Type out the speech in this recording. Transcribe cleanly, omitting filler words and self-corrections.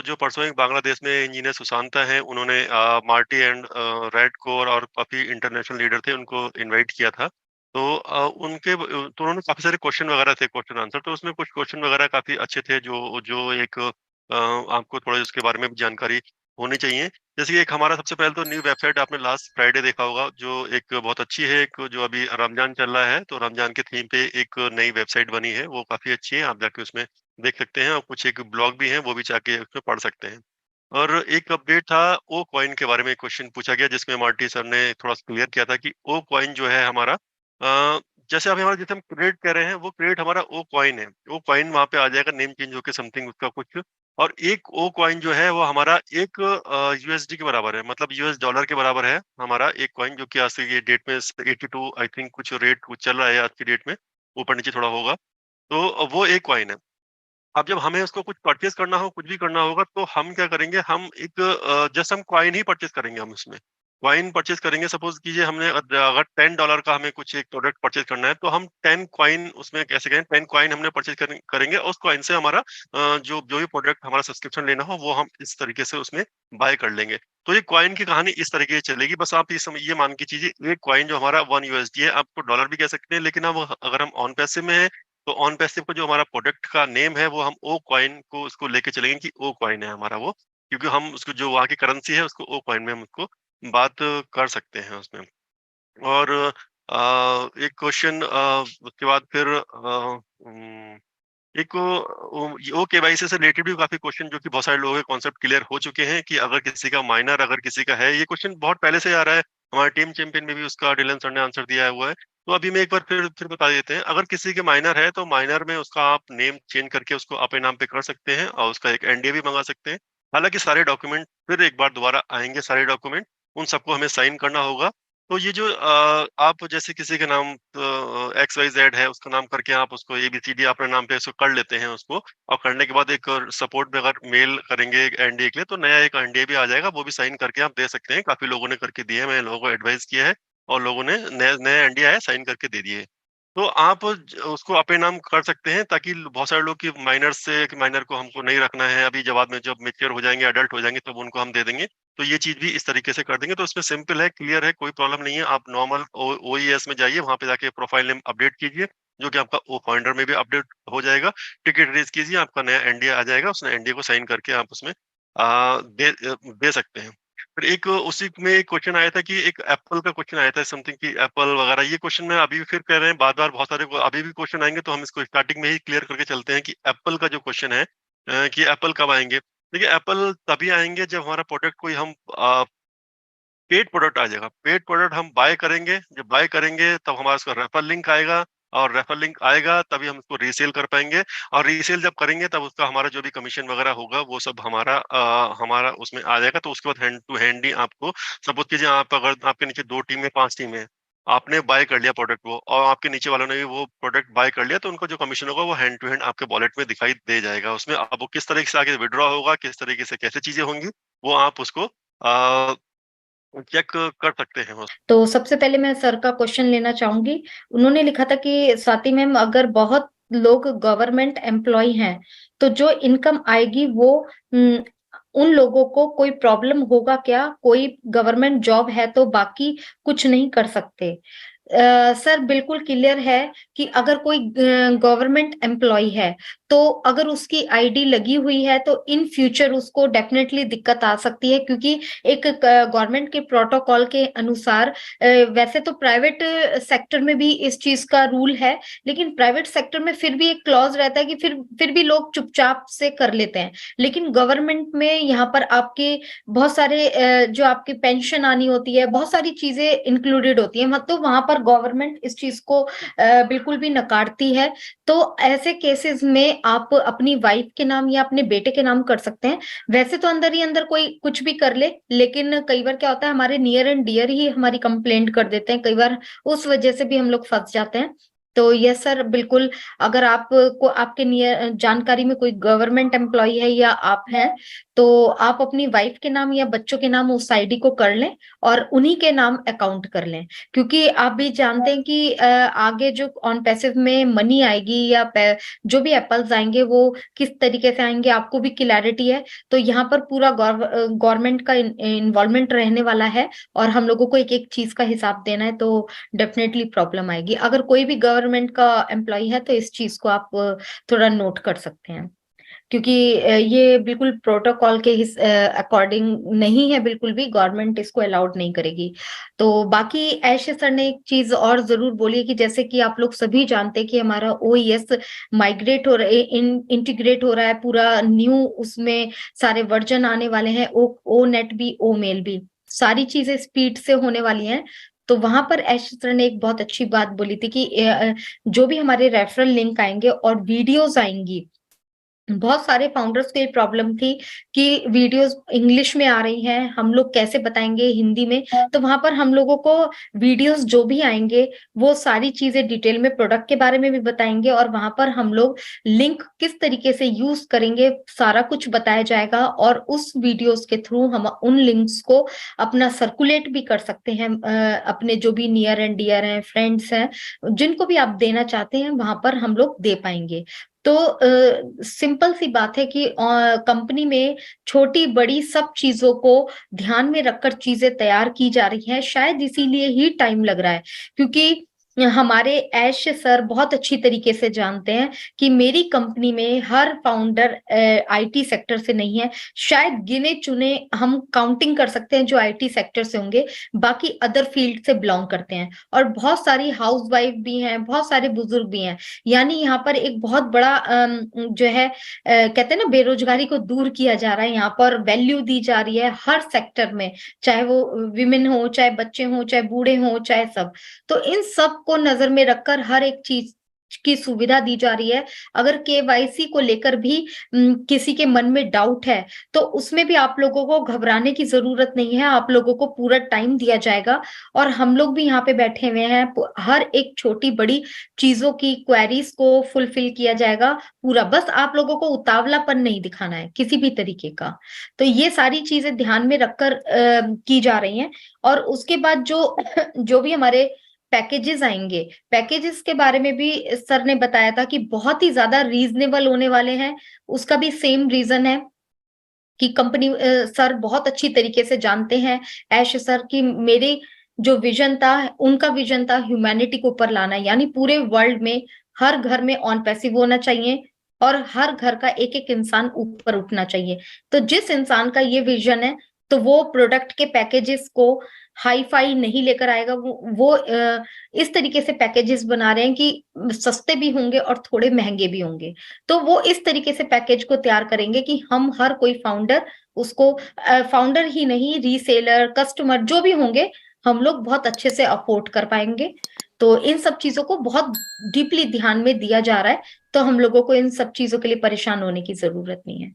तो जो परसों एक बांग्लादेश में इंजीनियर सुशांता हैं, उन्होंने मार्टी एंड रेड को और काफ़ी इंटरनेशनल लीडर थे, उनको इनवाइट किया था। तो तो उन्होंने काफ़ी सारे क्वेश्चन वगैरह थे, क्वेश्चन आंसर, तो उसमें कुछ क्वेश्चन वगैरह काफ़ी अच्छे थे, जो जो एक आपको थोड़ा उसके बारे में भी जानकारी होनी चाहिए। जैसे कि एक हमारा सबसे पहले तो न्यू वेबसाइट आपने लास्ट फ्राइडे देखा होगा, जो एक बहुत अच्छी है, एक जो अभी रमज़ान चल रहा है, तो रमज़ान के थीम पे एक नई वेबसाइट बनी है, वो काफ़ी अच्छी है, आप जाके उसमें देख सकते हैं, और कुछ एक ब्लॉग भी है, वो भी जाके उसमें पढ़ सकते हैं। और एक अपडेट था, ओ कॉइन के बारे में क्वेश्चन पूछा गया, जिसमें मार्टी सर ने थोड़ा-सा क्लियर किया था कि ओ कॉइन जो है हमारा जैसे अभी हमारा जैसे हम क्रेडिट कह रहे हैं, वो क्रेडिट हमारा ओ कॉइन है। ओ कॉइन वहाँ पे आ जाएगा, नेम चेंज होके समथिंग उसका कुछ, और एक ओ कॉइन जो है वो हमारा एक यूएसडी के बराबर है, मतलब यूएस डॉलर के बराबर है हमारा एक कॉइन, जो कि आज की डेट में 82 आई थिंक कुछ रेट कुछ चल रहा है आज की डेट में, ऊपर-नीचे थोड़ा होगा। तो वो एक कॉइन है। अब जब हमें उसको कुछ परचेज़ करना हो, कुछ भी करना होगा, तो हम क्या करेंगे, हम एक जस्ट हम कॉइन ही परचेज़ करेंगे हम उसमें। कॉइन परचेज़ करेंगे, सपोज़ कीजिए हमने अगर $10 का हमें कुछ एक प्रोडक्ट परचेज़ करना है, तो हम 10 कॉइन उसमें कैसे कहें, 10 कॉइन हमने परचेज़ करेंगे, और उस कॉइन से हमारा जो जो भी प्रोडक्ट हमारा सब्सक्रिप्शन लेना हो, वो हम इस तरीके से उसमें बाय कर लेंगे। तो ये कॉइन की कहानी इस तरीके से चलेगी, बस आप ये मान के चलिए, एक कॉइन जो हमारा 1 यूएसडी है, आप उसको डॉलर भी कह सकते हैं, लेकिन अब अगर हम ऑन पैसिव में हैं, तो ऑन पैसिव का जो हमारा प्रोडक्ट का नेम है, वो हम ओ कॉइन को उसको लेके चलेंगे कि ओ कॉइन है हमारा वो, क्योंकि हम उसको जो वहाँ की करेंसी है, उसको ओ कॉइन में हम उसको बात कर सकते हैं उसमें। और एक क्वेश्चन उसके बाद फिर एक ओ केवाईसी से रिलेटेड भी काफ़ी क्वेश्चन, जो कि बहुत सारे लोगों के कॉन्सेप्ट क्लियर हो चुके हैं, कि अगर किसी का माइनर अगर किसी का है, ये क्वेश्चन बहुत पहले से आ रहा है। हमारे टीम चैंपियन में भी उसका डिलन सर ने आंसर दिया हुआ है। तो अभी मैं एक बार फिर बता देते हैं। अगर किसी के माइनर है, तो माइनर में उसका आप नेम चेंज करके उसको अपने नाम पे कर सकते हैं, और उसका एक एनडीए भी मंगा सकते हैं। हालाँकि सारे डॉक्यूमेंट फिर एक बार दोबारा आएँगे, सारे डॉक्यूमेंट, उन सबको हमें साइन करना होगा। तो ये जो आप जैसे किसी के नाम एक्स वाई ज़ेड है, उसका नाम करके आप उसको एबीसीडी अपने नाम पे उसको कर लेते हैं उसको, और करने के बाद एक सपोर्ट में अगर मेल करेंगे एक एनडीए के लिए, तो नया एक एनडीए भी आ जाएगा, वो भी साइन करके आप दे सकते हैं। काफ़ी लोगों ने करके दिए हैं, मैंने लोगों को एडवाइस किया है, और लोगों ने नए नए एनडीए आए, साइन करके दे दिए। तो आप उसको अपने नाम कर सकते हैं, ताकि बहुत सारे लोग की माइनर से कि माइनर को हमको नहीं रखना है, अभी जब बाद में जब मैच्योर हो जाएँगे, एडल्ट हो जाएँगे, तब उनको हम दे देंगे। तो ये चीज़ भी इस तरीके से कर देंगे, तो इसमें सिंपल है, क्लियर है, कोई प्रॉब्लम नहीं है। आप नॉर्मल ओ ओईएस में जाइए, वहाँ पे जाके प्रोफाइल नेम अपडेट कीजिए, जो कि आपका ओ फाइंडर में भी अपडेट हो जाएगा। टिकट रेज़ कीजिए, आपका नया एनडीए आ जाएगा, उस एनडीए को साइन करके आप उसमें दे सकते हैं। फिर एक उसी में एक क्वेश्चन आया था, कि एक एप्पल का क्वेश्चन आया था समथिंग, कि एप्पल वगैरह, ये क्वेश्चन में अभी भी फिर कह रहे हैं, बार-बार बहुत सारे अभी भी क्वेश्चन आएँगे, तो हम इसको स्टार्टिंग में ही क्लियर करके चलते हैं, कि एप्पल का जो क्वेश्चन है, कि एप्पल कब आएँगे? देखिए, एप्पल तभी आएँगे जब हमारा प्रोडक्ट कोई हम पेड प्रोडक्ट आ जाएगा। पेड प्रोडक्ट हम बाय करेंगे, जब बाय करेंगे तब हमारा उसका रेफर लिंक आएगा, और रेफर लिंक आएगा तभी हम उसको रीसेल कर पाएँगे, और रीसेल जब करेंगे तब उसका हमारा जो भी कमीशन वगैरह होगा, वो सब हमारा उसमें आ जाएगा। तो उसके बाद हैंड टू हैंड ही आपको, सपोज़ कीजिए, आप अगर आपके नीचे 2 टीम है, 5 टीम है, आपने बाय कर लिया प्रोडक्ट वो, और आपके नीचे वालों ने भी वो प्रोडक्ट बाय कर लिया, तो उनका जो कमीशन होगा, वो हैंड टू हैंड आपके वॉलेट में दिखाई दे जाएगा। उसमें अब वो किस तरीके से आगे विथड्रॉ होगा, किस तरीके से कैसे चीज़ें होंगी, वो आप उसको चेक कर सकते हैं उस। तो सबसे पहले मैं सर का क्वेश्चन लेना चाहूँगी। उन्होंने लिखा था कि स्वाति मैम, अगर बहुत लोग गवर्नमेंट एम्प्लॉयी हैं, तो जो इनकम आएगी वो उन लोगों को कोई प्रॉब्लम होगा क्या? कोई गवर्नमेंट जॉब है तो बाकी कुछ नहीं कर सकते? सर बिल्कुल क्लियर है कि अगर कोई गवर्नमेंट एम्प्लॉय है, तो अगर उसकी आईडी लगी हुई है, तो इन फ्यूचर उसको डेफिनेटली दिक्कत आ सकती है, क्योंकि एक गवर्नमेंट के प्रोटोकॉल के अनुसार वैसे तो प्राइवेट सेक्टर में भी इस चीज का रूल है, लेकिन प्राइवेट सेक्टर में फिर भी एक क्लॉज रहता है कि फिर भी लोग चुपचाप से कर लेते हैं। लेकिन गवर्नमेंट में यहाँ पर आपके बहुत सारे जो आपकी पेंशन आनी होती है, बहुत सारी चीजें इंक्लूडेड होती है, तो वहां पर गवर्नमेंट इस चीज को बिल्कुल भी नकारती है। तो ऐसे केसेस में आप अपनी वाइफ के नाम या अपने बेटे के नाम कर सकते हैं। वैसे तो अंदर ही अंदर कोई कुछ भी कर ले, लेकिन कई बार क्या होता है, हमारे नियर एंड डियर ही हमारी कंप्लेंट कर देते हैं, कई बार उस वजह से भी हम लोग फंस जाते हैं। तो यस सर, बिल्कुल। अगर आपको आपके नियर जानकारी में कोई गवर्नमेंट एम्प्लॉय है या आप हैं, तो आप अपनी वाइफ के नाम या बच्चों के नाम उस आईडी को कर लें और उन्हीं के नाम अकाउंट कर लें। क्योंकि आप भी जानते हैं कि आगे जो ऑन पैसिव में मनी आएगी या जो भी एप्पल्स आएंगे वो किस तरीके से आएंगे, आपको भी क्लैरिटी है। तो यहाँ पर पूरा गवर्नमेंट का इन्वॉल्वमेंट रहने वाला है और हम लोगों को एक एक चीज का हिसाब देना है, तो डेफिनेटली प्रॉब्लम आएगी। अगर कोई भी गवर्नमेंट का एम्प्लॉय है तो इस चीज को आप थोड़ा नोट कर सकते हैं, क्योंकि ये बिल्कुल प्रोटोकॉल के अकॉर्डिंग नहीं है, बिल्कुल भी गवर्नमेंट इसको अलाउड नहीं करेगी। तो बाकी ऐश सर ने एक चीज और जरूर बोली है कि जैसे कि आप लोग सभी जानते हैं कि हमारा ओईएस माइग्रेट हो रहा है, इंटीग्रेट हो रहा है पूरा न्यू, उसमें सारे वर्जन आने वाले हैं, ओ नेट भी, ओ मेल भी, सारी चीजें स्पीड से होने वाली हैं। तो वहां पर ऐश सर ने एक बहुत अच्छी बात बोली थी कि जो भी हमारे रेफरल लिंक आएंगे और वीडियोस आएंगी, बहुत सारे फाउंडर्स को ये प्रॉब्लम थी कि वीडियोस इंग्लिश में आ रही हैं, हम लोग कैसे बताएंगे हिंदी में। तो वहां पर हम लोगों को वीडियोस जो भी आएंगे वो सारी चीजें डिटेल में प्रोडक्ट के बारे में भी बताएंगे, और वहां पर हम लोग लिंक किस तरीके से यूज करेंगे सारा कुछ बताया जाएगा। और उस वीडियोस के थ्रू हम उन लिंक्स को अपना सर्कुलेट भी कर सकते हैं, अपने जो भी नियर एंड डियर हैं, फ्रेंड्स हैं, जिनको भी आप देना चाहते हैं वहां पर हम लोग दे पाएंगे। तो सिंपल सी बात है कि कंपनी में छोटी बड़ी सब चीजों को ध्यान में रखकर चीजें तैयार की जा रही हैं, शायद इसीलिए ही टाइम लग रहा है। क्योंकि हमारे ऐश सर बहुत अच्छी तरीके से जानते हैं कि मेरी कंपनी में हर फाउंडर आईटी सेक्टर से नहीं है, शायद गिने चुने हम काउंटिंग कर सकते हैं जो आईटी सेक्टर से होंगे, बाकी अदर फील्ड से बिलोंग करते हैं। और बहुत सारी हाउसवाइफ भी हैं, बहुत सारे बुजुर्ग भी हैं। यानी यहाँ पर एक बहुत बड़ा जो है कहते हैं ना, बेरोजगारी को दूर किया जा रहा है, यहाँ पर वैल्यू दी जा रही है हर सेक्टर में, चाहे वो विमेन हो, चाहे बच्चे हो, चाहे बूढ़े हो, चाहे सब। तो इन सब को नजर में रखकर हर एक चीज की सुविधा दी जा रही है। अगर केवाईसी को लेकर भी किसी के मन में डाउट है तो उसमें भी आप लोगों को घबराने की जरूरत नहीं है, आप लोगों को पूरा टाइम दिया जाएगा। और हम लोग भी यहाँ पे बैठे हुए हैं, हर एक छोटी बड़ी चीजों की क्वेरीज को फुलफिल किया जाएगा पूरा, बस आप लोगों को उतावलापन नहीं दिखाना है किसी भी तरीके का। तो ये सारी चीजें ध्यान में रखकर की जा रही हैं। और उसके बाद जो जो भी हमारे पैकेजेस आएंगे, पैकेजेस के बारे में भी सर ने बताया था कि बहुत ही ज्यादा रीजनेबल होने वाले हैं। उसका भी सेम रीजन है कि कंपनी सर बहुत अच्छी तरीके से जानते हैं ऐश सर की मेरे जो विजन था, उनका विजन था ह्यूमैनिटी को ऊपर लाना, यानी पूरे वर्ल्ड में हर घर में ऑन पैसिव होना चाहिए और हर घर का एक एक इंसान ऊपर उठना चाहिए। तो जिस इंसान का ये विजन है तो वो प्रोडक्ट के पैकेजेस को हाई फाई नहीं लेकर आएगा, वो इस तरीके से पैकेजेस बना रहे हैं कि सस्ते भी होंगे और थोड़े महंगे भी होंगे। तो वो इस तरीके से पैकेज को तैयार करेंगे कि हम हर कोई फाउंडर उसको, फाउंडर ही नहीं, रीसेलर, कस्टमर जो भी होंगे, हम लोग बहुत अच्छे से अफोर्ड कर पाएंगे। तो इन सब चीजों को बहुत डीपली ध्यान में दिया जा रहा है, तो हम लोगों को इन सब चीजों के लिए परेशान होने की जरूरत नहीं है।